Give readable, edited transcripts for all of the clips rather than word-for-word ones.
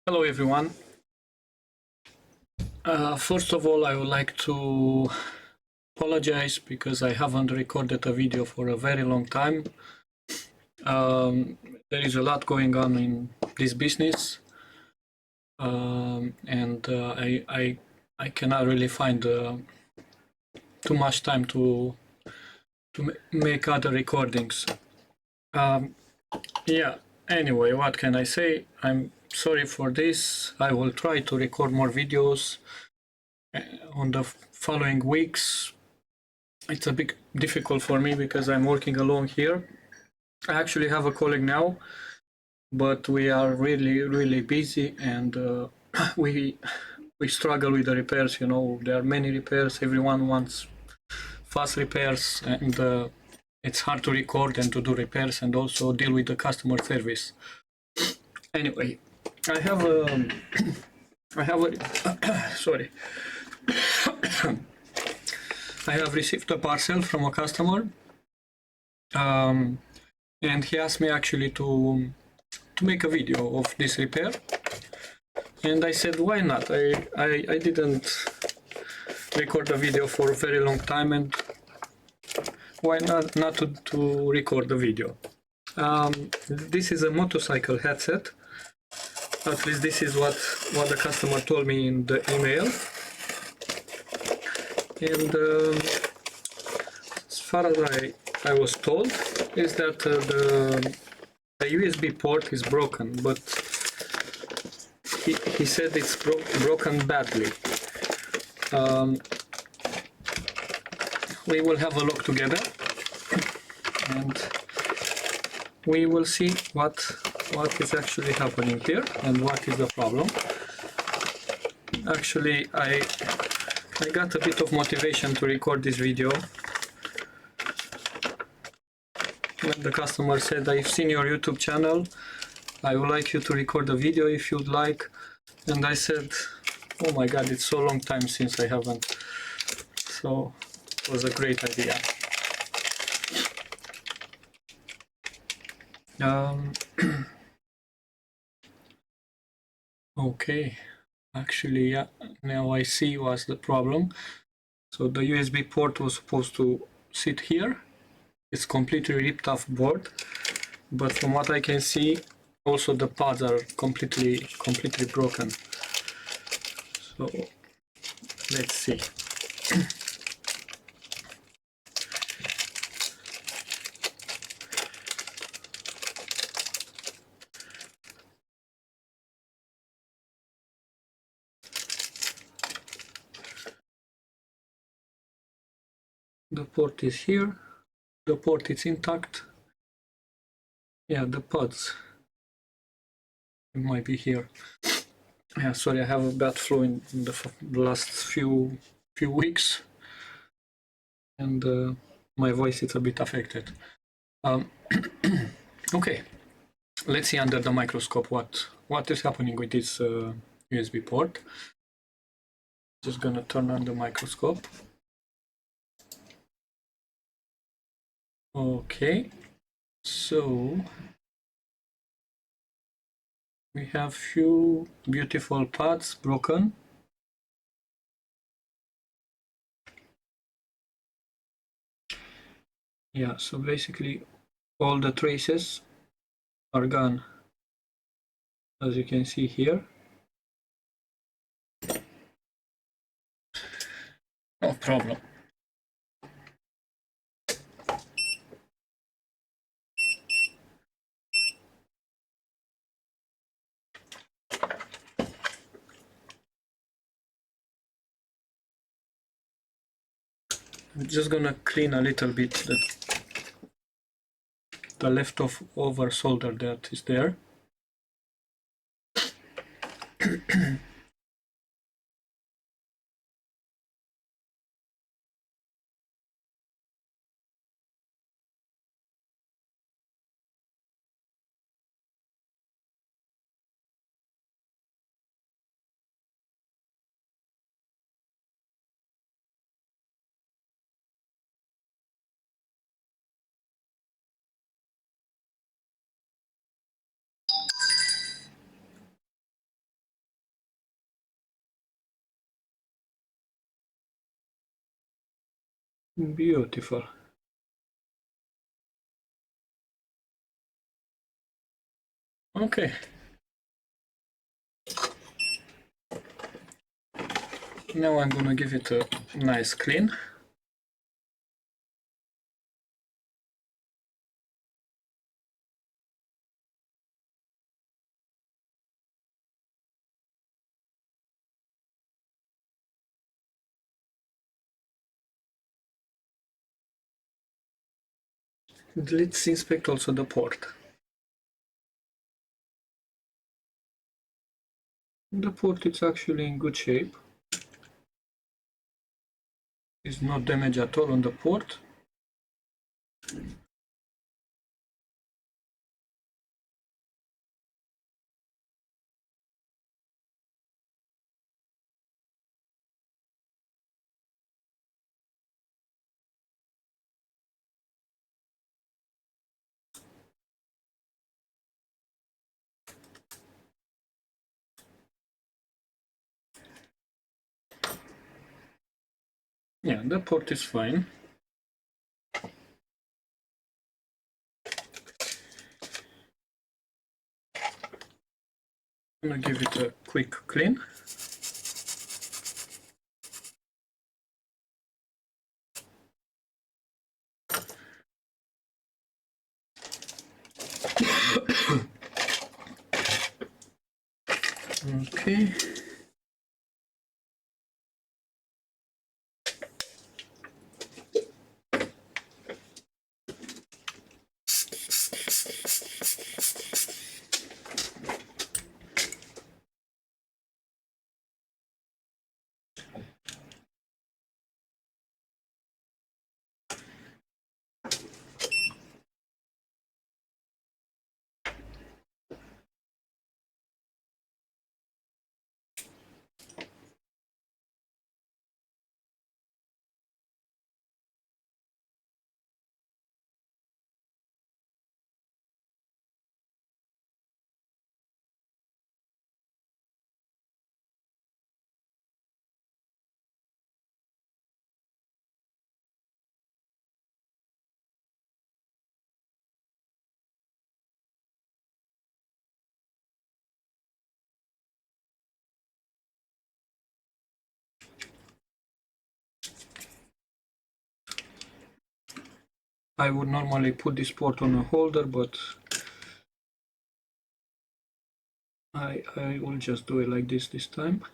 Hello everyone. First of all, I would like to apologize because I haven't recorded a video for a very long time. There is a lot going on in this business, and I cannot really find too much time to make other recordings. Yeah. Anyway, what can I say? I'm sorry for this. I will try to record more videos on the following weeks. It's a bit difficult for me because I'm working alone here. I actually have a colleague now, but we are really busy, and we struggle with the repairs. You know, there are many repairs. Everyone wants fast repairs, and it's hard to record and to do repairs and also deal with the customer service. Anyway, I have sorry. I have received a parcel from a customer, and he asked me actually to make a video of this repair, and I said why not. I didn't record a video for a very long time, and why not to record the video. This is a motorcycle headset. At least this is what the customer told me in the email. And as far as I was told is that the USB port is broken, but he said it's broken badly. We will have a look together, and we will see what is actually happening here and what is the problem. Actually, I got a bit of motivation to record this video when the customer said, I've seen your YouTube channel, I would like you to record a video if you'd like. And I said, oh my god, it's so long time since I haven't. So it was a great idea. Okay, actually, yeah, now I see what's the problem. So the USB port was supposed to sit here. It's completely ripped off board, but from what I can see, also the pads are completely broken. So let's see. The port is here. The port is intact. Yeah, the pads might be here. Yeah, sorry, I have a bad flu in the last few weeks, and my voice is a bit affected. Okay, let's see under the microscope what is happening with this USB port. Just gonna turn on the microscope. Okay, so we have few beautiful pads broken. Yeah, so basically all the traces are gone, as you can see here. No problem. I'm just gonna clean a little bit the leftover solder that is there. Beautiful. Okay. Now I'm gonna give it a nice clean. Let's inspect also the port. The port is actually in good shape. It's not damaged at all on the port. Yeah, the port is fine. I'm gonna give it a quick clean. Okay. I would normally put this port on a holder, but I will just do it like this time.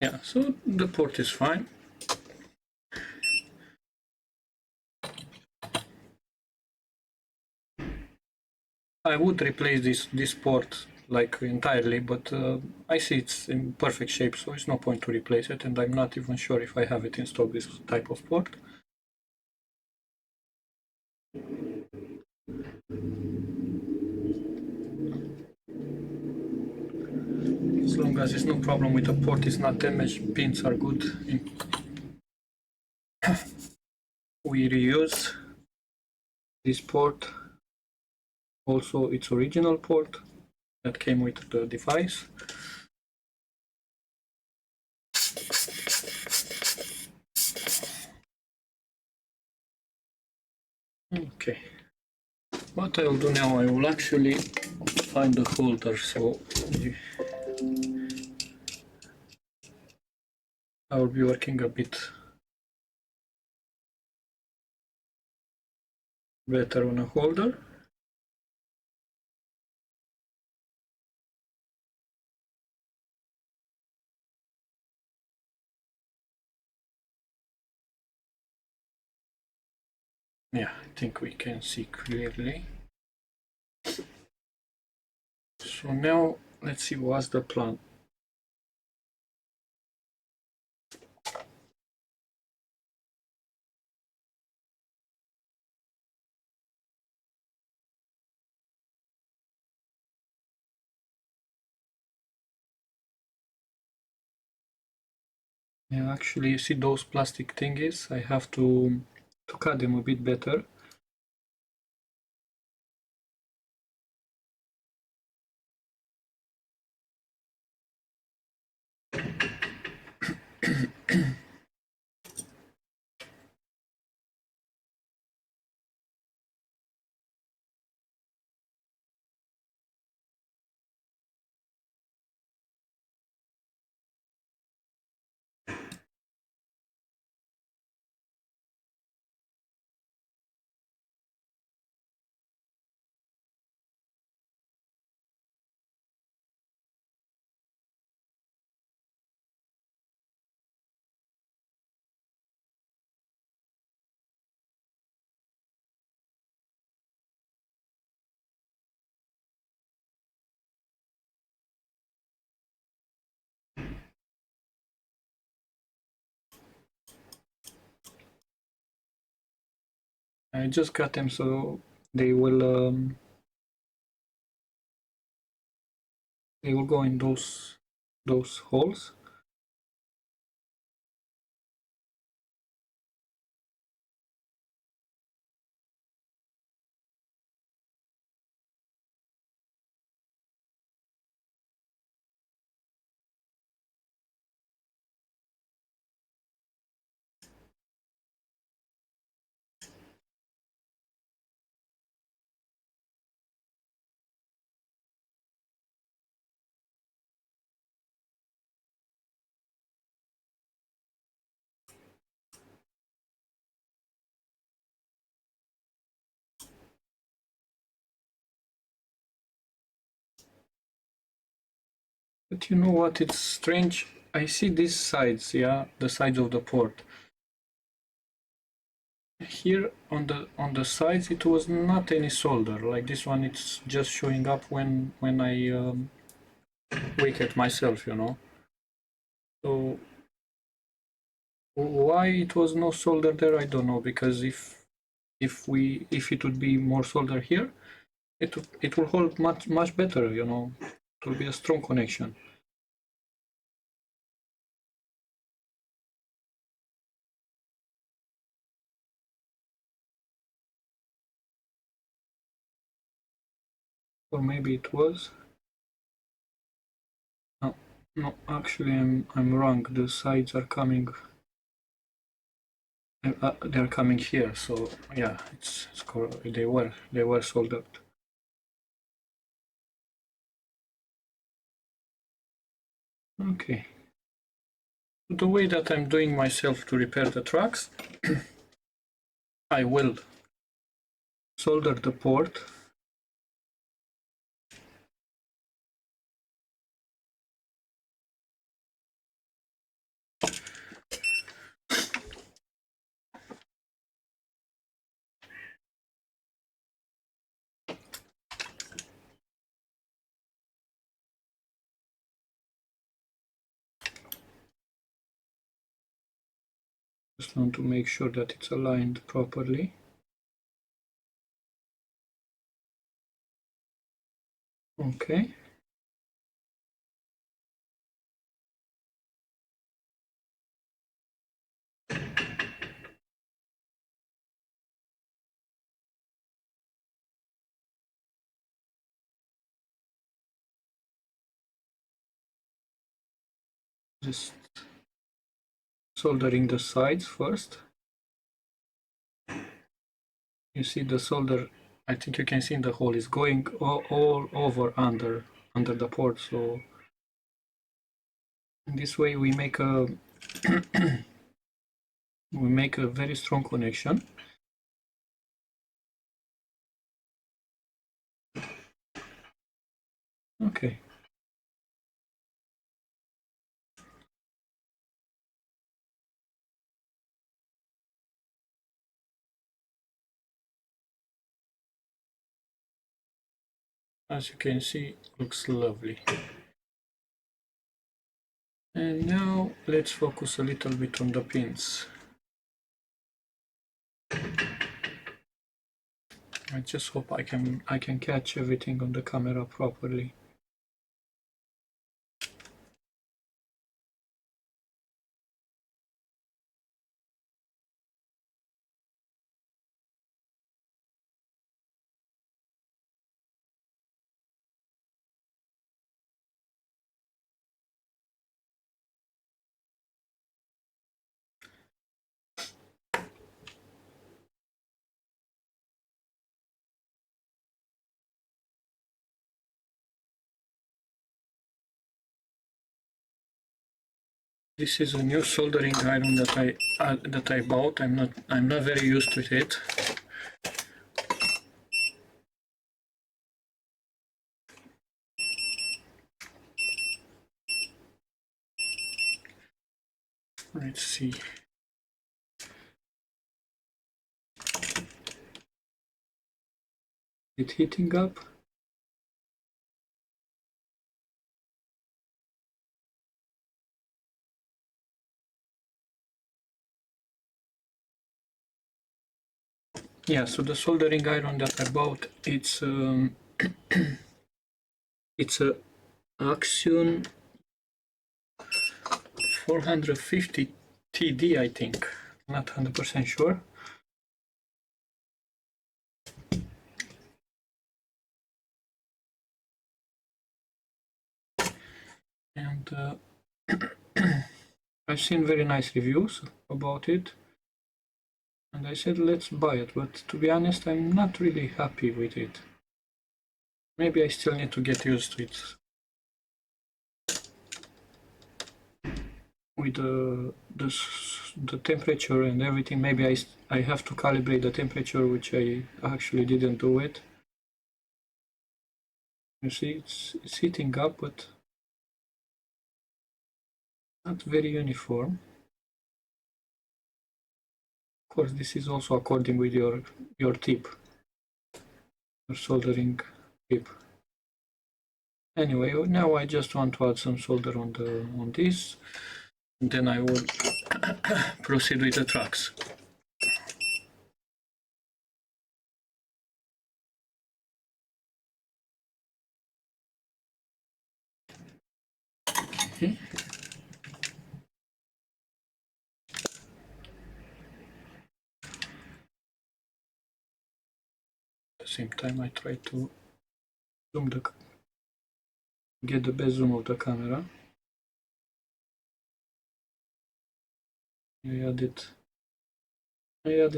Yeah, so the port is fine. I would replace this port like entirely, but I see it's in perfect shape, so it's no point to replace it, and I'm not even sure if I have it in stock, this type of port. As long as there's no problem with the port, it's not damaged, pins are good. We reuse this port, also its original port that came with the device. Okay, what I will do now, I will actually find the holder, so I will be working a bit better on a holder. Yeah, I think we can see clearly. So now let's see what's the plan. Yeah, actually, you see those plastic thingies? I have to cut them a bit better. I just got them, so they will go in those holes. But you know what? It's strange. I see these sides, yeah, the sides of the port. Here on the sides, it was not any solder. Like this one, it's just showing up when I wake it myself, you know. So why it was no solder there, I don't know. Because if it would be more solder here, it will hold much better, you know. It will be a strong connection. Or maybe it was. No, no. Actually, I'm wrong. The sides are coming. They're coming here. So yeah, it's they were soldered. Okay. The way that I'm doing myself to repair the tracks, I will solder the port. Just want to make sure that it's aligned properly. Okay. Just soldering the sides first. You see the solder, I think you can see in the hole is going all over under the port. So in this way we make a very strong connection. Okay. As you can see, looks lovely. And now let's focus a little bit on the pins. I just hope I can catch everything on the camera properly. This is a new soldering iron that I bought. I'm not very used to it. Let's see. It heating up. Yeah, so the soldering iron that I bought, it's it's a Axion 450 TD, I think. Not 100% sure. And I've seen very nice reviews about it. And I said, let's buy it. But to be honest, I'm not really happy with it. Maybe I still need to get used to it. With the temperature and everything, maybe I have to calibrate the temperature, which I actually didn't do it. You see, it's heating up, but not very uniform. Of course, this is also according with your tip, your soldering tip. Anyway, now I just want to add some solder on this, and then I will proceed with the tracks. Okay. At the same time, I try to get the best zoom of the camera. I added a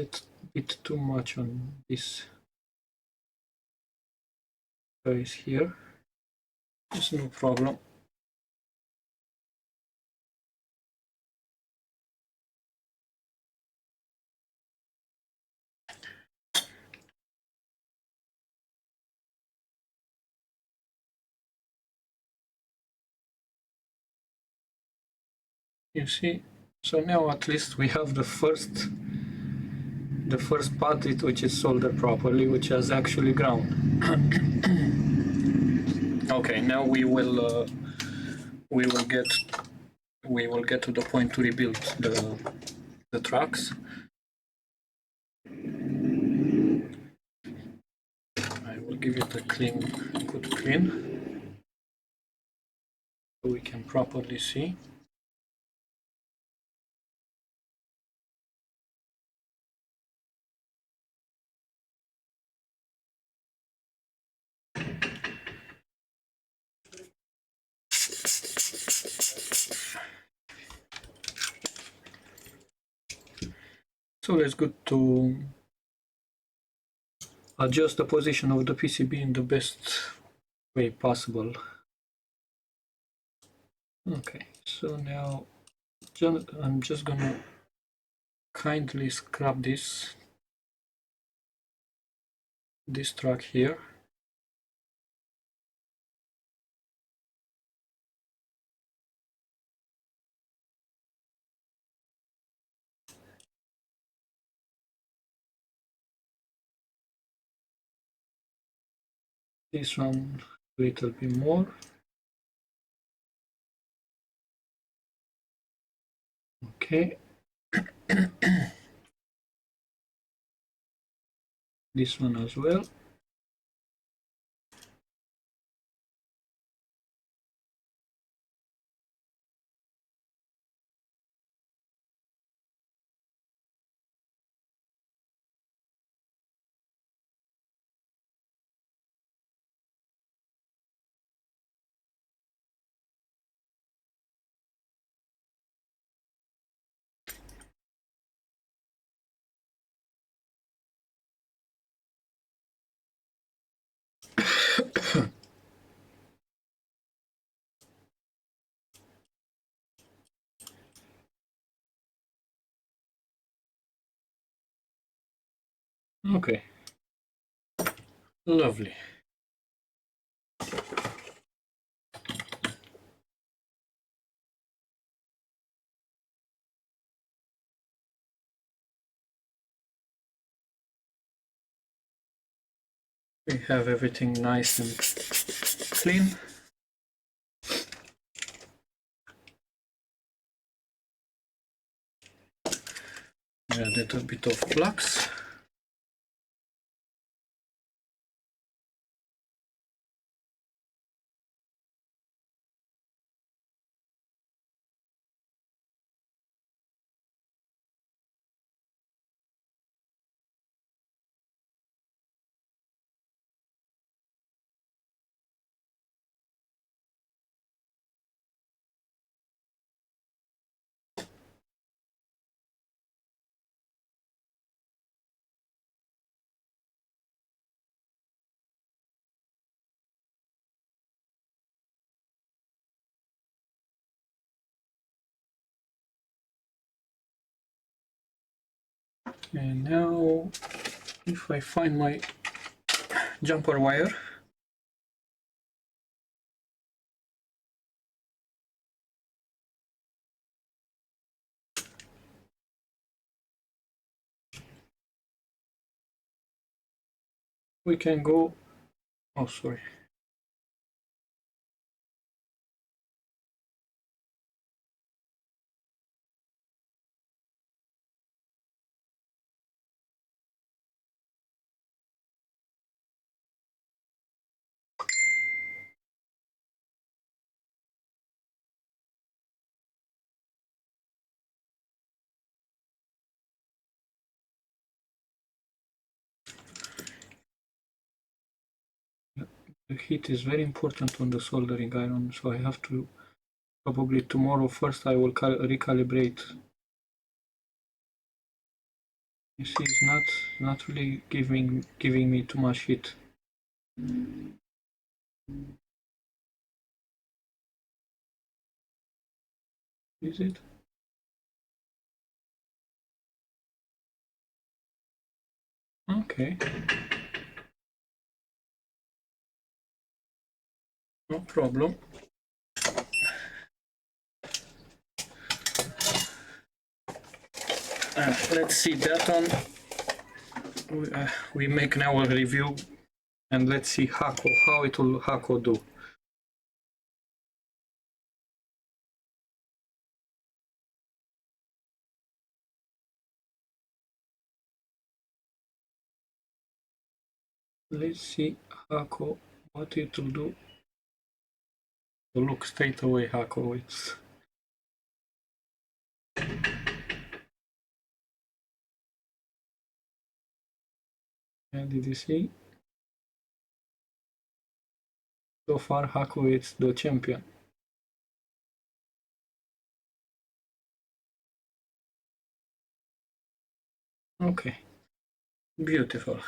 bit too much on this guys here. It's no problem. You see, so now at least we have the first part which is soldered properly, which has actually ground. Okay, now we will get to the point to rebuild the tracks. I will give it a good clean, so we can properly see. So let's go to adjust the position of the PCB in the best way possible. Okay, so now I'm just gonna kindly scrap this track here. This one a little bit more. Okay. This one as well. Okay. Lovely. We have everything nice and clean. Add a little bit of flux. And now if I find my jumper wire, we can go, oh sorry, the heat is very important on the soldering iron, so I have to probably tomorrow first I will recalibrate. You see, it's not really giving me too much heat. Is it? Okay, no problem. Let's see that on. We make now a review, and let's see Hako, how it will Hako do. Let's see Hako, what it will do. So look straight away, Hako. It's did you see? So far, Hako is the champion. Okay, beautiful.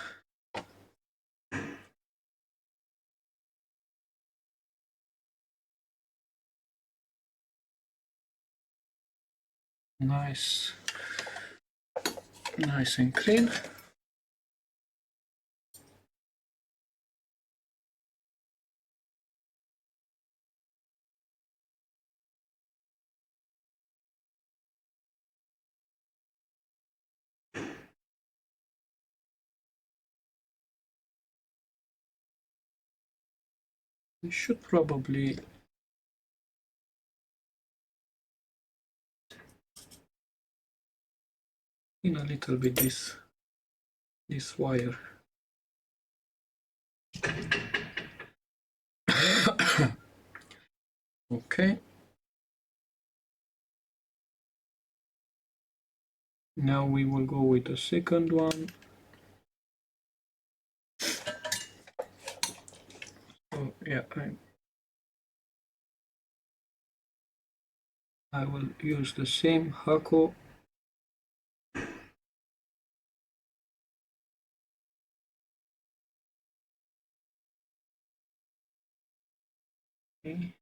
Nice, nice and clean. We should probably clean a little bit this wire. Okay. Now we will go with the second one. So yeah, I will use the same Hako. Okay.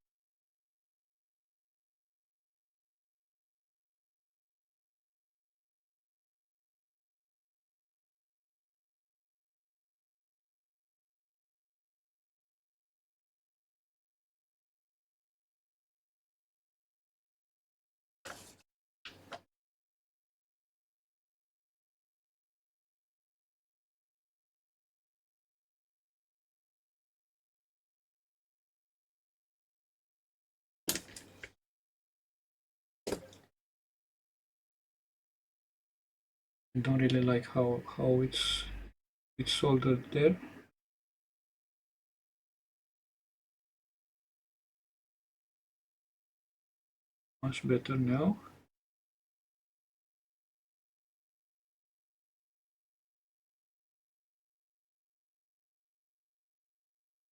I don't really like how it's soldered there. Much better now.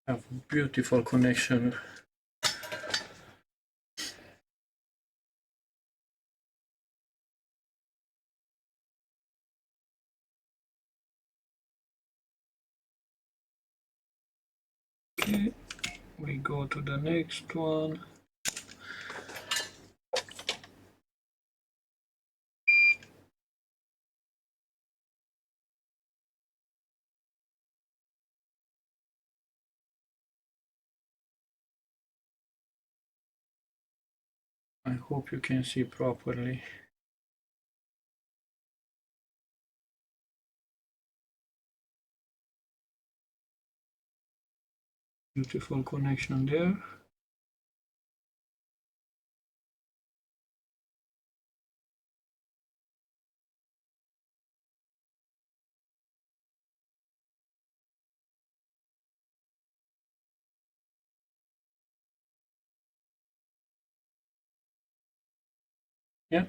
Have beautiful connection. Okay, we go to the next one. I hope you can see properly. Beautiful connection there. Yeah.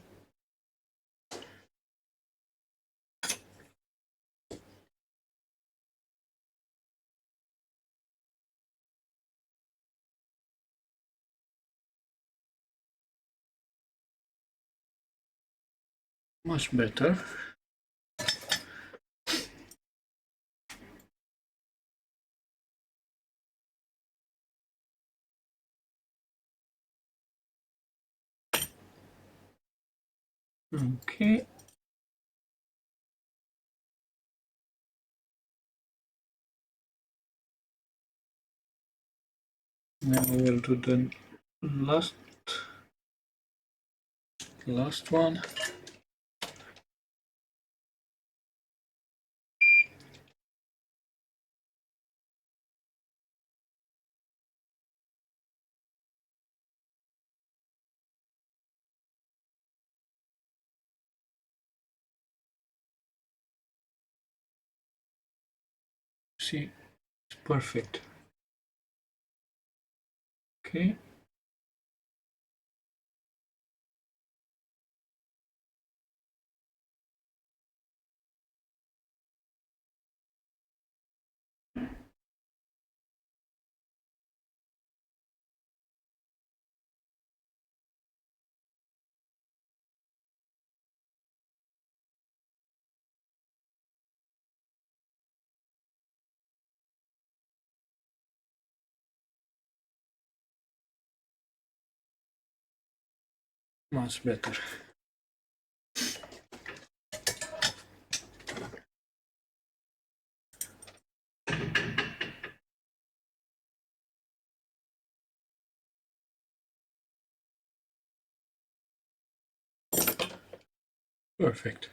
Much better. Okay. Now we'll do the last one. See, it's perfect. Okay. Much better. Perfect.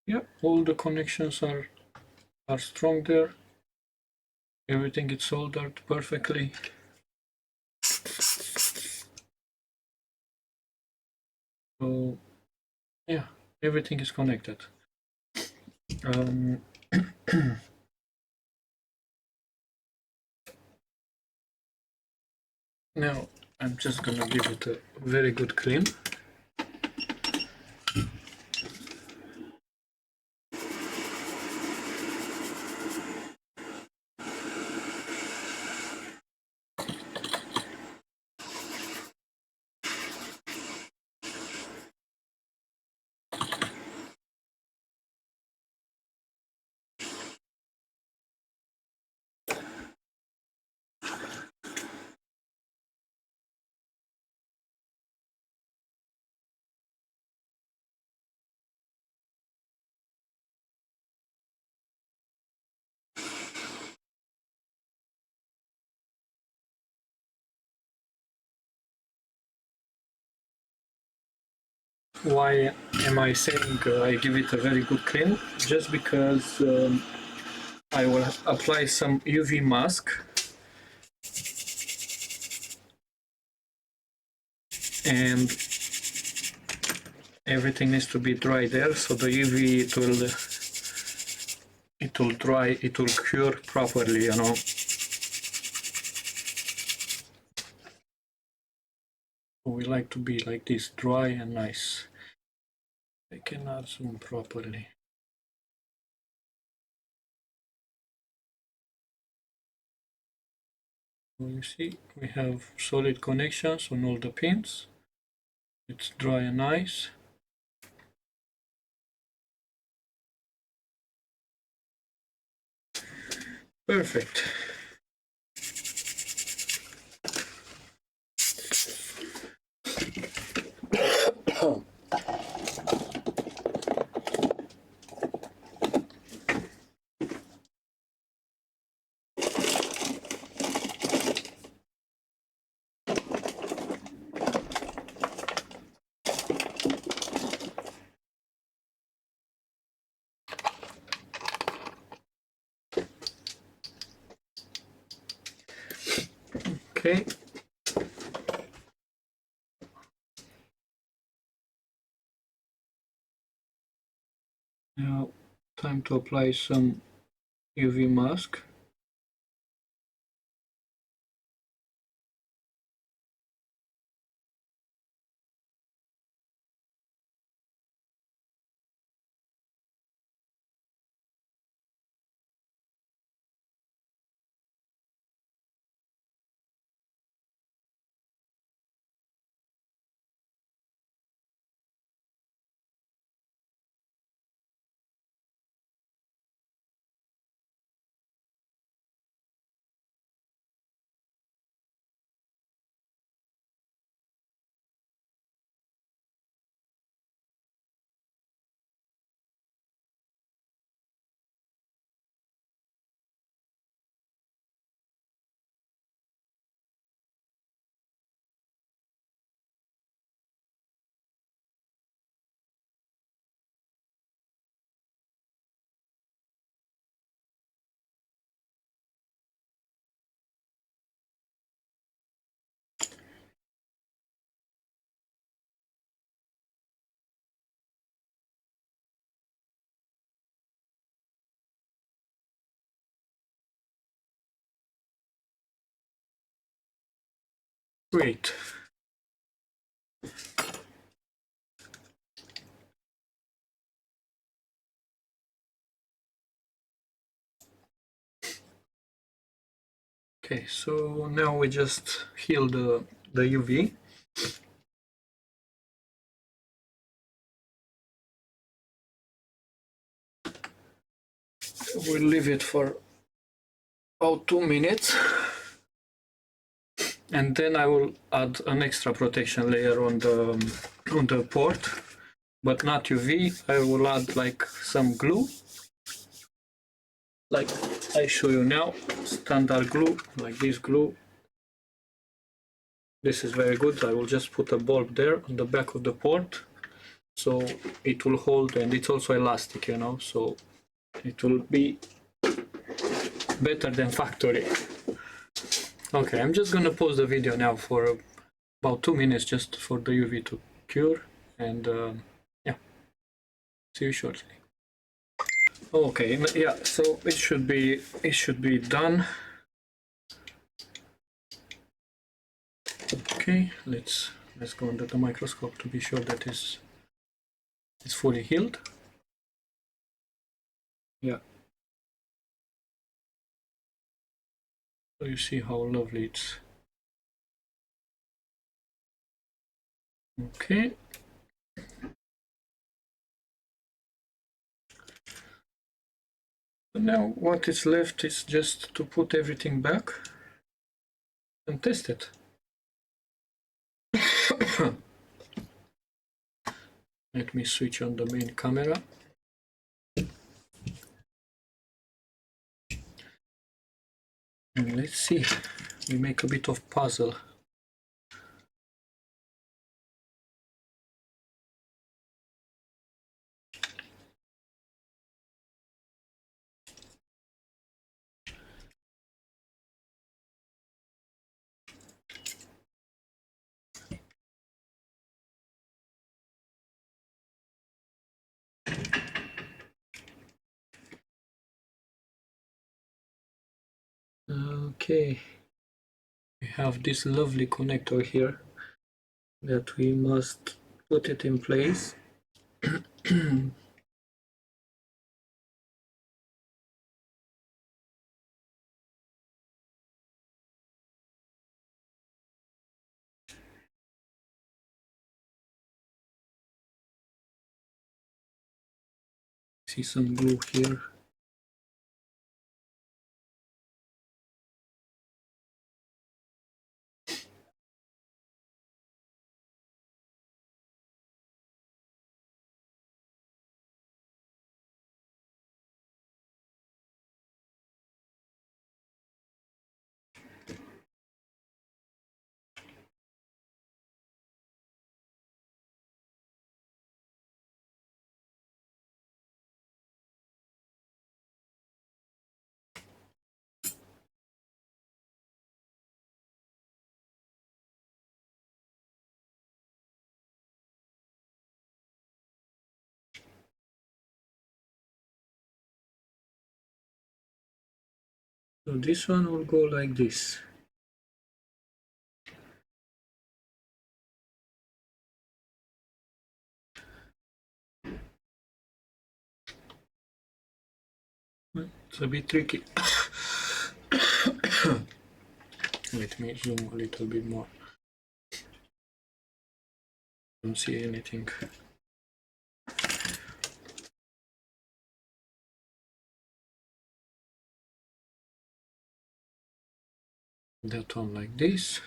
Yeah, all the connections are strong there. Everything is soldered perfectly. So yeah, everything is connected. Now I'm just gonna give it a very good clean. Why am I saying I give it a very good clean? Just because I will apply some UV mask and everything needs to be dry there, so the UV it will dry, it will cure properly, you know. We like to be like this, dry and nice. I cannot zoom properly. So you see, we have solid connections on all the pins. It's dry and nice. Perfect. Okay. Now, time to apply some UV mask. Great. Okay, so now we just heal the UV. We'll leave it for about 2 minutes, and then I will add an extra protection layer on the port, but not UV. I will add like some glue, like I show you now, standard glue, like this glue. This is very good. I will just put a bulb there on the back of the port, so it will hold, and it's also elastic, you know, so it will be better than factory. Okay, I'm just gonna pause the video now for about 2 minutes just for the UV to cure, and yeah, see you shortly. Okay, yeah, so it should be done. Okay, let's go under the microscope to be sure that it's fully healed. Yeah. So you see how lovely it's. Okay. So now what is left is just to put everything back and test it. Let me switch on the main camera. And let's see. We make a bit of puzzle. Okay, we have this lovely connector here that we must put it in place. See some glue here. So this one will go like this. It's a bit tricky. Let me zoom a little bit more. Don't see anything. That one like this.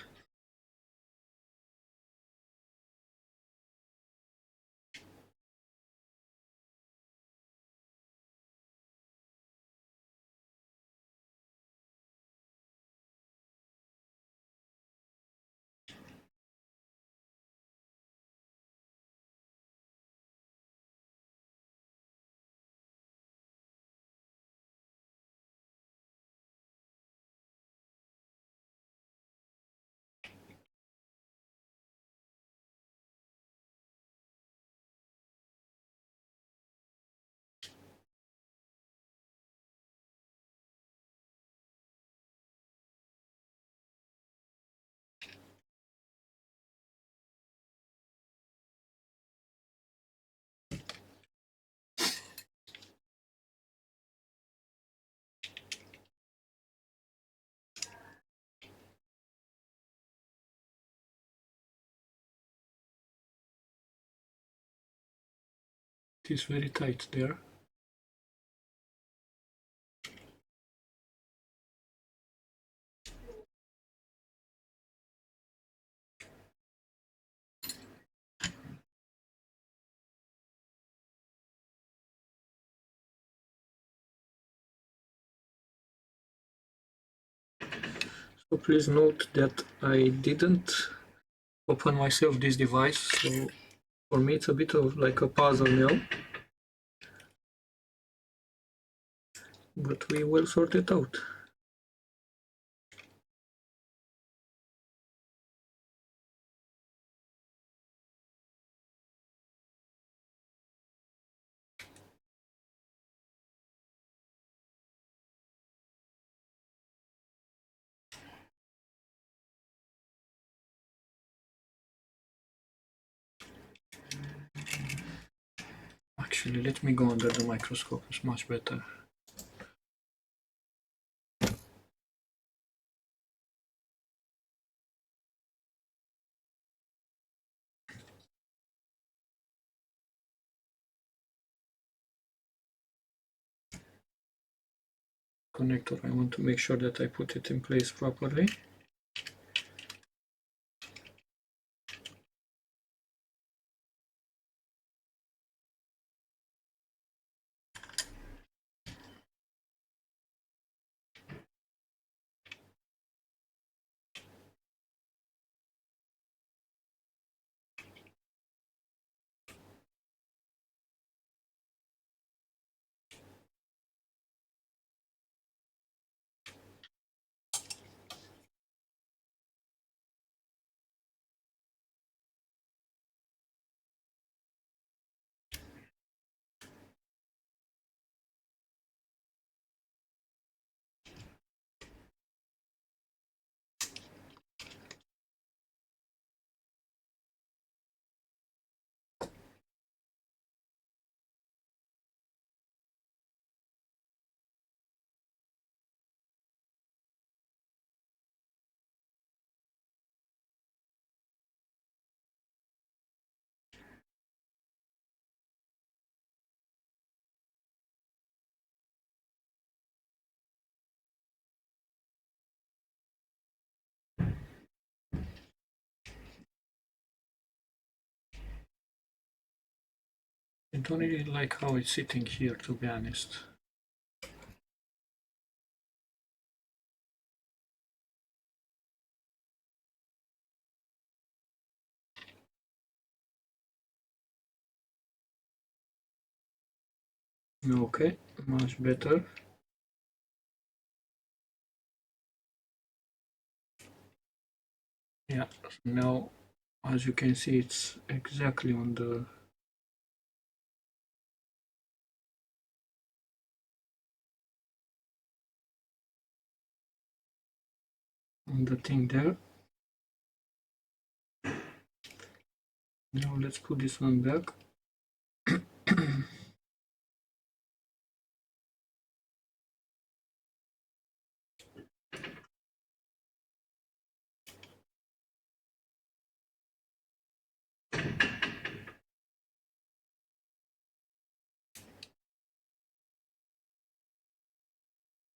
It is very tight there. So please note that I didn't open myself this device, so for me it's a bit of like a puzzle now, but we will sort it out. Actually, let me go under the microscope, it's much better. Connector, I want to make sure that I put it in place properly. I don't really like how it's sitting here, to be honest. Okay, much better. Yeah, now as you can see, it's exactly on the thing there. Now let's put this one back.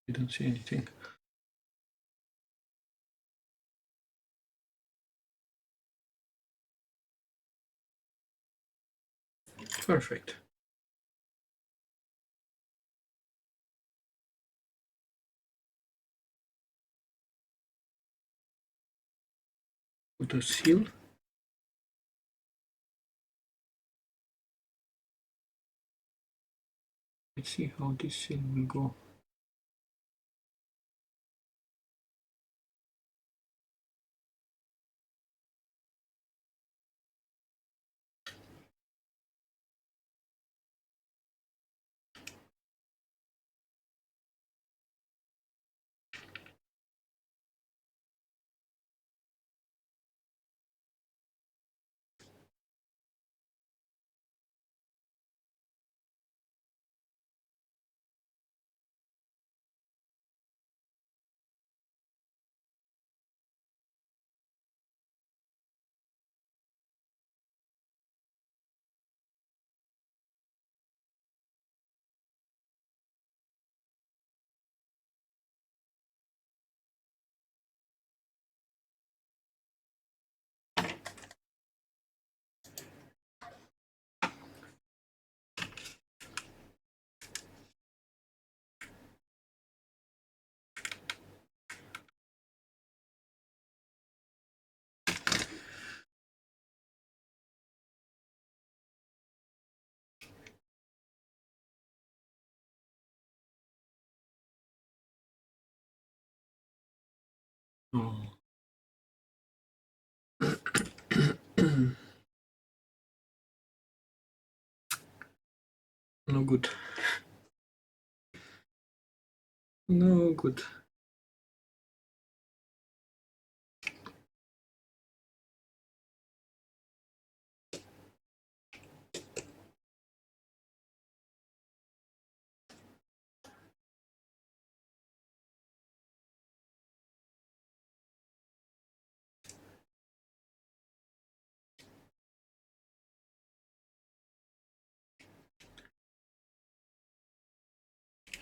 Didn't see anything. Perfect. Put a seal. Let's see how this seal will go. Oh. No good. No good.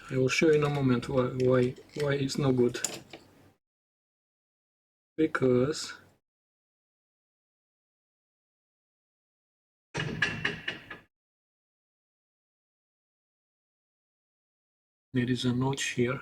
I will show you in a moment why it's no good. Because there is a notch here.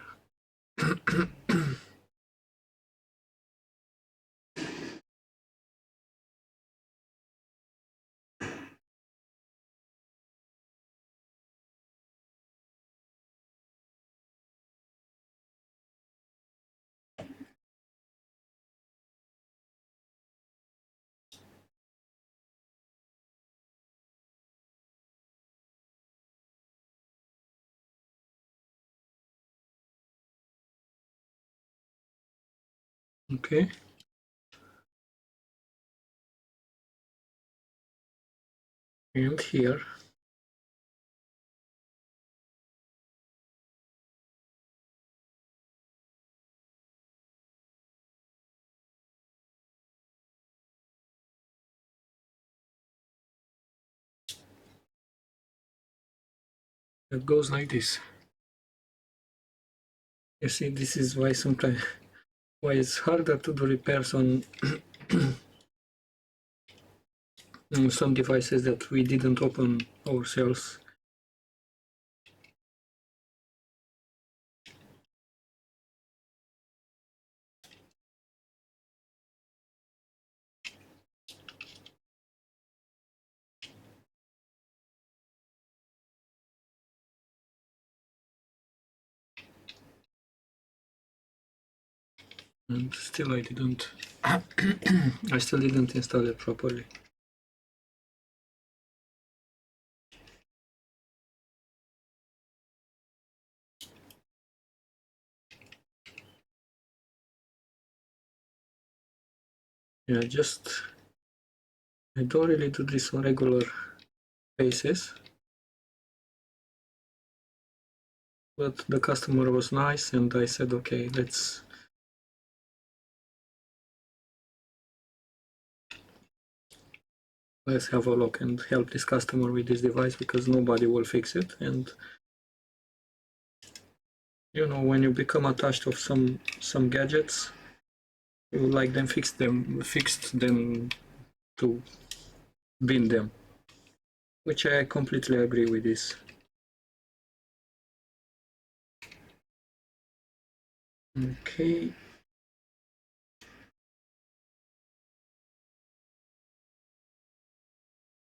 Okay. And here. It goes like this. You see, this is why sometimes why it's harder to do repairs on some devices that we didn't open ourselves. And still I didn't I still didn't install it properly. Yeah, I don't really do this on regular basis, but the customer was nice and I said, okay, let's have a look and help this customer with this device, because nobody will fix it. And you know, when you become attached of some gadgets, you like them fixed them to bin them, which I completely agree with this. Okay.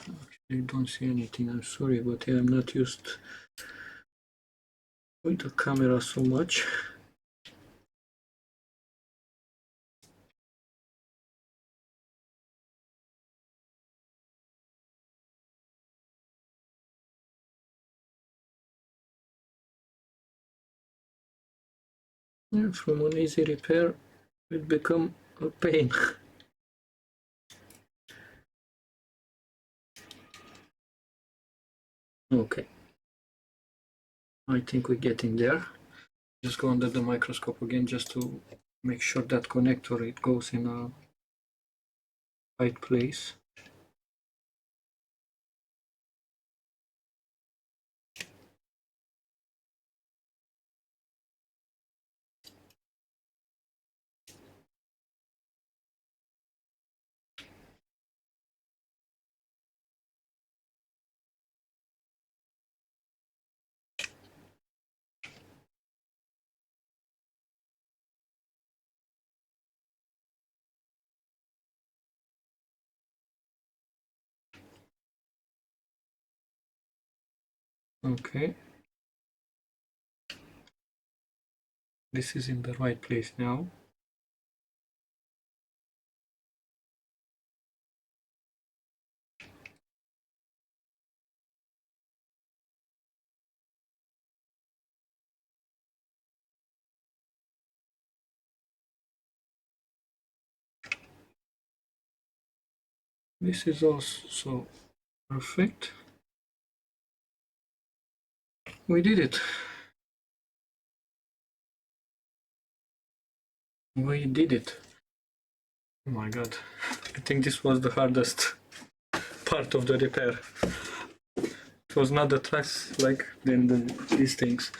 Actually, I don't see anything. I'm sorry, but I'm not used with the camera so much. Yeah, from an easy repair, it become a pain. Okay, I think we're getting there. Just go under the microscope again, just to make sure that connector, it goes in a right place. Okay, this is in the right place now. This is also perfect. We did it. We did it. Oh my god. I think this was the hardest part of the repair. It was not the tracks like these things.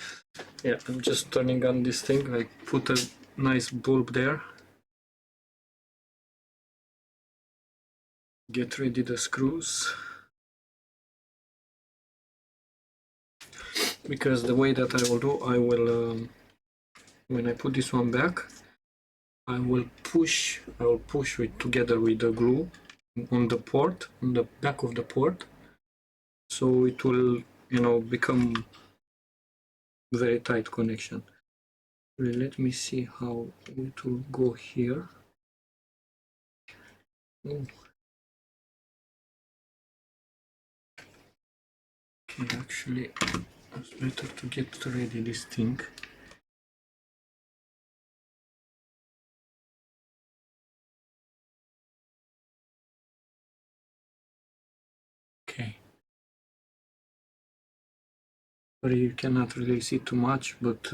Yeah, I'm just turning on this thing. I put a nice bulb there. Get ready the screws. Because the way that I will do, I will, when I put this one back, I will push it together with the glue on the port, on the back of the port, so it will, you know, become very tight connection. Let me see how it will go here. Oh. Okay, actually, it's better to get ready this thing. Okay. Sorry, you cannot really see too much, but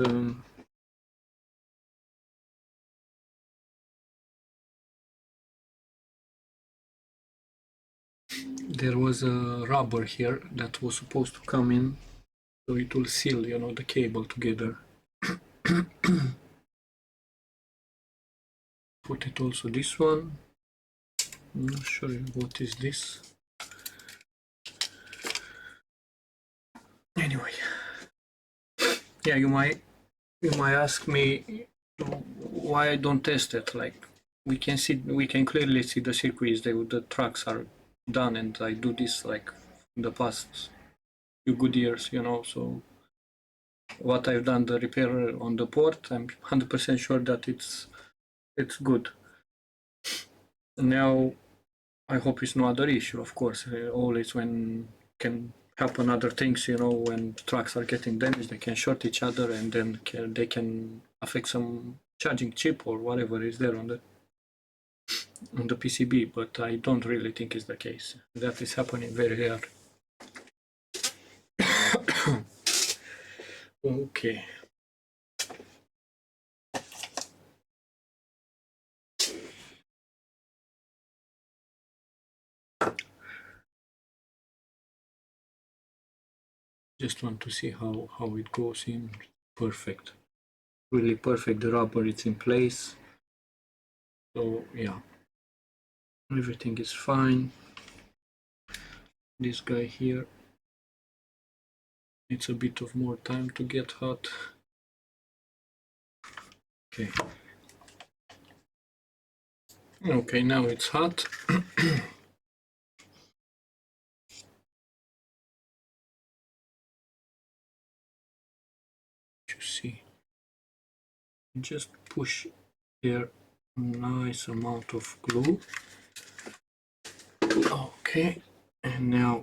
there was a rubber here that was supposed to come in, so it will seal, you know, the cable together. Put it also this one. I'm not sure what is this. Anyway, yeah, you might ask me why I don't test it. Like we can clearly see the circuits. The tracks are done, and I do this like in the past few good years, So what I've done, the repair on the port, I'm 100% sure that it's good. Now I hope it's no other issue. Of course, always when can happen other things, when trucks are getting damaged, they can short each other, and then they can affect some charging chip or whatever is there on the PCB. But I don't really think it's the case. That is happening very rare. Okay. Just want to see how it goes in. Perfect. Really perfect. The rubber is in place. So yeah, everything is fine. This guy here needs a bit of more time to get hot. Okay. Okay, now it's hot. You see, just push here a nice amount of glue. Okay, and now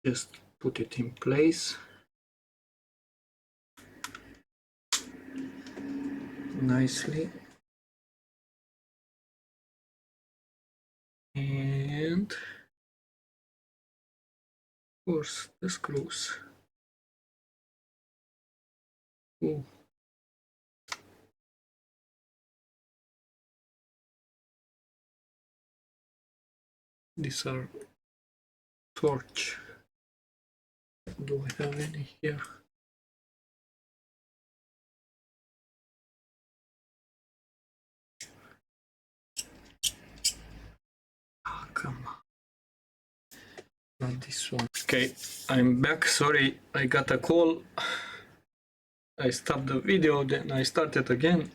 just put it in place nicely, and of course the screws. Ooh. These are torch. Do I have any here? Oh, come on. Not this one. Okay, I'm back. Sorry, I got a call. I stopped the video, then I started again.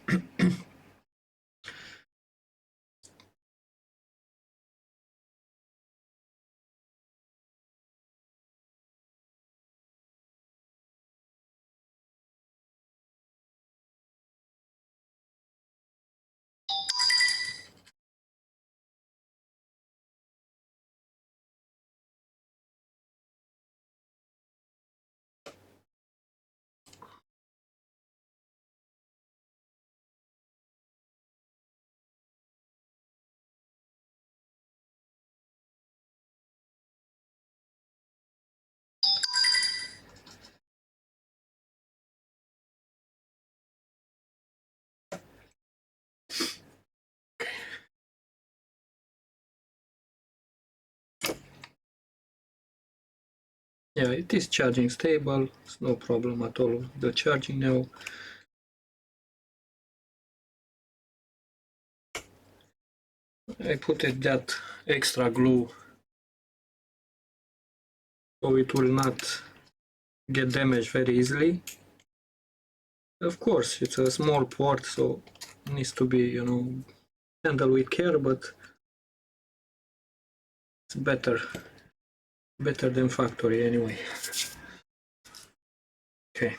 Yeah, it is charging stable. It's no problem at all with the charging now. I put it that extra glue so it will not get damaged very easily. Of course, it's a small port, so it needs to be, handled with care, but it's better than factory anyway. Okay.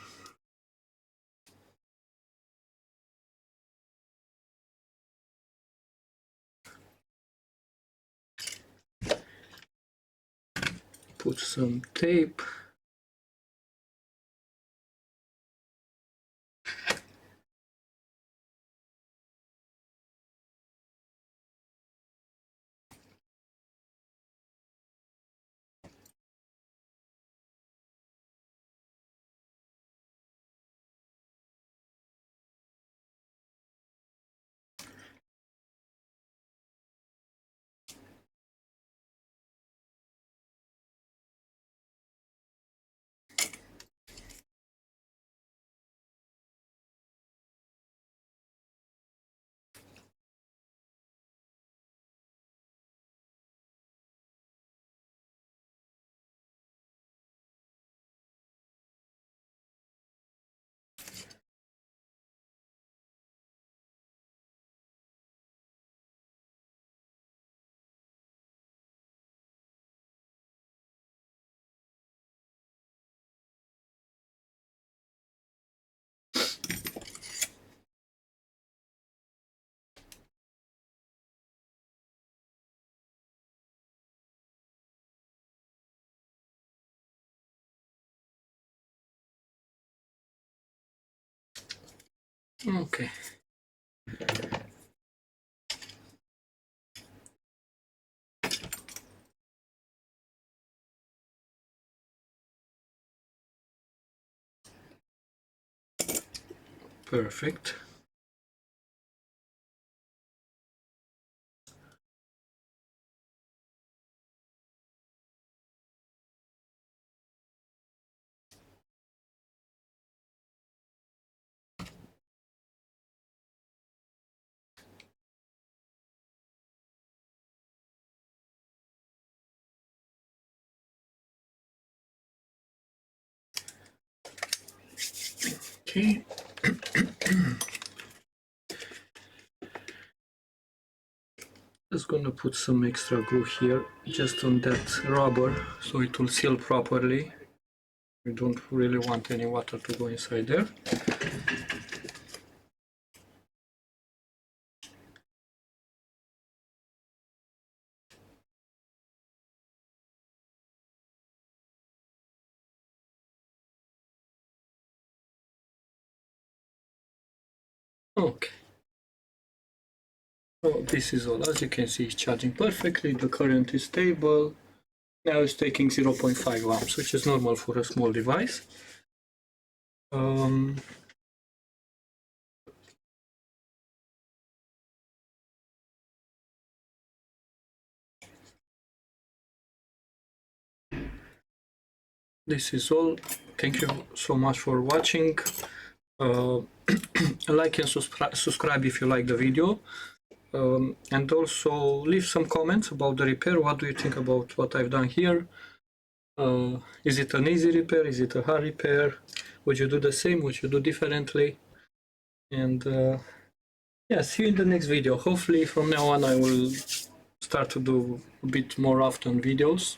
Put some tape. Okay. Perfect. Okay. Just gonna put some extra glue here just on that rubber so it will seal properly. We don't really want any water to go inside there. Okay. So this is all. As you can see, it's charging perfectly. The current is stable. Now it's taking 0.5 amps, which is normal for a small device. This is all. Thank you so much for watching. Like and subscribe if you like the video. And also leave some comments about the repair. What do you think about what I've done here? Is it an easy repair? Is it a hard repair? Would you do the same? Would you do differently? And yeah, see you in the next video. Hopefully from now on I will start to do a bit more often videos.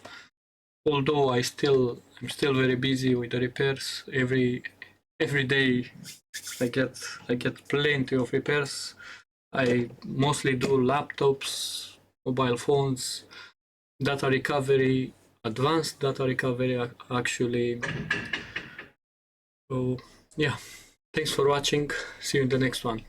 Although I'm still very busy with the repairs. Every day I get plenty of repairs. I mostly do laptops, mobile phones, data recovery, advanced data recovery actually. So yeah, thanks for watching. See you in the next one.